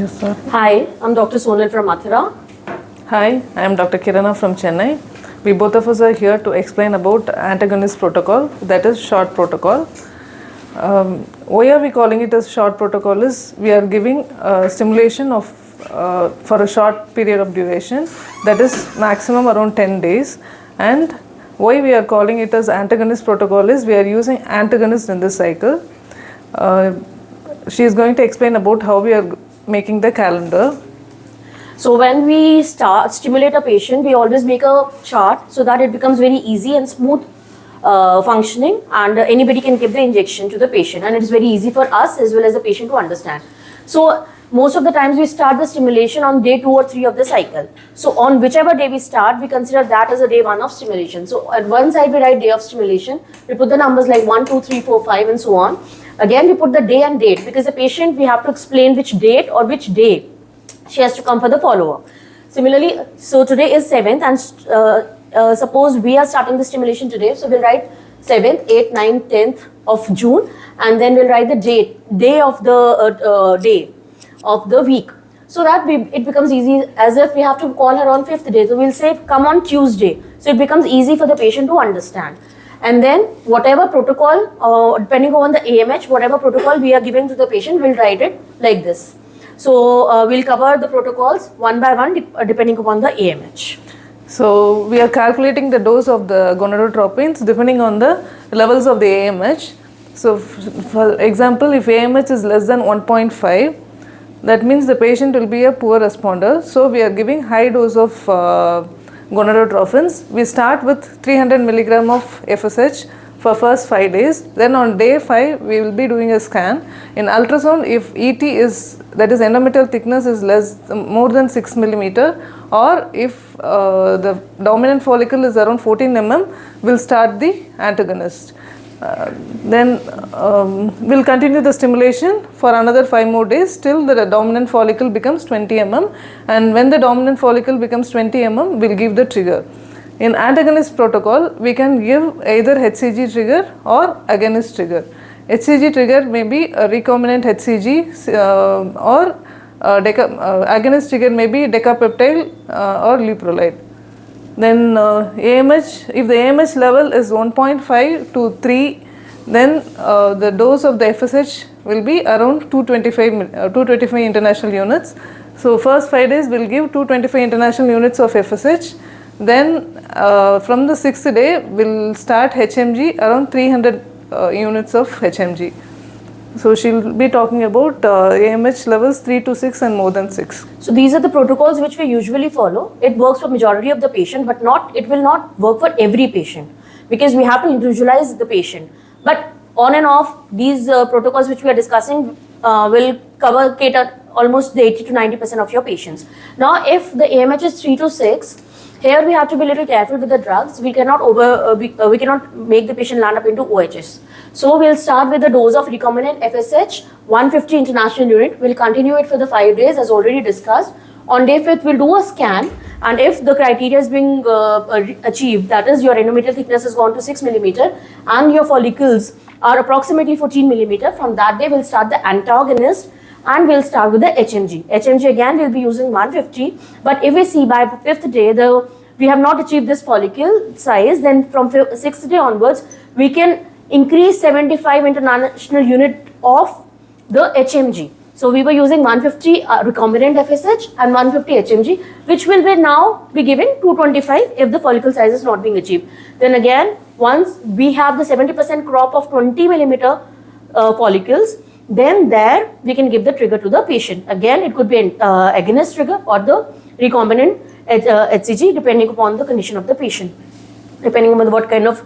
Yes, sir. Hi, I'm Dr. Sonal from Mathura. Hi, I am Dr. Kirana from Chennai. We both of us are here to explain about Antagonist Protocol, that is short protocol. Why are we calling it as short protocol is we are giving stimulation of for a short period of duration, that is maximum around 10 days. And why we are calling it as Antagonist Protocol is we are using antagonist in this cycle. She is going to explain about how we are making the calendar. So when we stimulate a patient, we always make a chart so that it becomes very easy and smooth functioning, and anybody can give the injection to the patient, and it is very easy for us as well as the patient to understand. So most of the times we start the stimulation on day 2 or 3 of the cycle. So on whichever day we start, we consider that as a day 1 of stimulation. So at one side we write day of stimulation, we put the numbers like 1, 2, 3, 4, 5 and so on. Again we put the day and date, because the patient, we have to explain which date or which day she has to come for the follow-up. Similarly, so today is 7th, and suppose we are starting the stimulation today, so we'll write 7th, 8th, 9th, 10th of June, and then we'll write the day of the day of the week, so that it becomes easy, as if we have to call her on 5th day, so we'll say come on Tuesday, so it becomes easy for the patient to understand. And then whatever protocol, depending on the AMH, whatever protocol we are giving to the patient, we'll write it like this. So we'll cover the protocols one by one depending upon the AMH. So we are calculating the dose of the gonadotropins depending on the levels of the AMH. So for example, if AMH is less than 1.5, that means the patient will be a poor responder. So we are giving high dose of gonadotropins. We start with 300 milligram of FSH for first 5 days. Then on day 5 we will be doing a scan. In ultrasound, if ET is, that is endometrial thickness, is more than 6 millimeter, or if the dominant follicle is around 14 mm, we'll start the antagonist. Then we'll continue the stimulation for another 5 more days till the dominant follicle becomes 20 mm, and when the dominant follicle becomes 20 mm, we'll give the trigger. In antagonist protocol, we can give either HCG trigger or agonist trigger. HCG trigger may be a recombinant HCG or agonist trigger may be decapeptyl or leuprolide. Then AMH, if the AMH level is 1.5 to 3, then the dose of the FSH will be around 225 international units. So first 5 days we'll give 225 international units of FSH. Then from the 6th day we'll start HMG around 300 units of HMG. So she will be talking about AMH levels 3 to 6 and more than 6. So these are the protocols which we usually follow. It works for majority of the patient, but it will not work for every patient, because we have to individualize the patient. But on and off, these protocols which we are discussing will cater almost the 80 to 90% of your patients. Now if the AMH is 3 to 6, here we have to be a little careful with the drugs. We cannot we cannot make the patient land up into OHS. So we'll start with the dose of recombinant FSH, 150 international unit. We'll continue it for the 5 days as already discussed. On day 5th, we'll do a scan, and if the criteria is being achieved, that is your endometrial thickness has gone to 6 millimeter and your follicles are approximately 14 millimeter, from that day we'll start the antagonist, and we'll start with the HMG. HMG again we'll be using 150, but if we see by 5th day we have not achieved this follicle size, then from 6th day onwards we can increase 75 international unit of the HMG. So we were using 150 recombinant FSH and 150 HMG, which will be now be giving 225 if the follicle size is not being achieved. Then again, once we have the 70% crop of 20 millimeter follicles, then there we can give the trigger to the patient. Again, it could be an agonist trigger or the recombinant HCG, depending upon the condition of the patient, depending on what kind of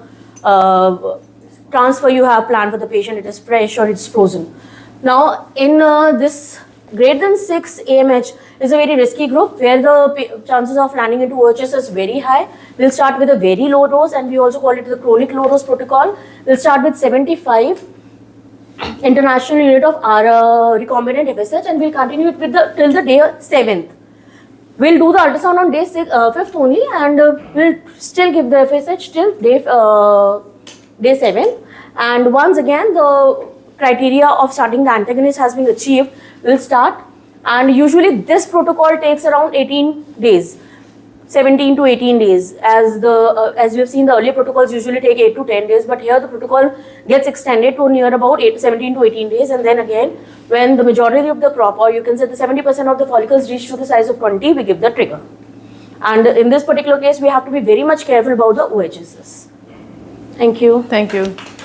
transfer you have planned for the patient, it is fresh or it's frozen. Now in this greater than 6 AMH is a very risky group where the chances of landing into OHS is very high. We'll start with a very low dose, and we also call it the chronic low dose protocol. We'll start with 75 international unit of our recombinant FSH, and we'll continue it with till the day 7th. We'll do the ultrasound on day 5th only, and we'll still give the FSH till day 7. And once again the criteria of starting the antagonist has been achieved, we'll start And usually this protocol takes around 18 days. 17 to 18 days, as we have seen, the earlier protocols usually take 8 to 10 days, but here the protocol gets extended to near about 17 to 18 days, and then again, when the majority of the crop, or you can say the 70% of the follicles reach to the size of 20, we give the trigger. And in this particular case, we have to be very much careful about the OHSS. Thank you. Thank you.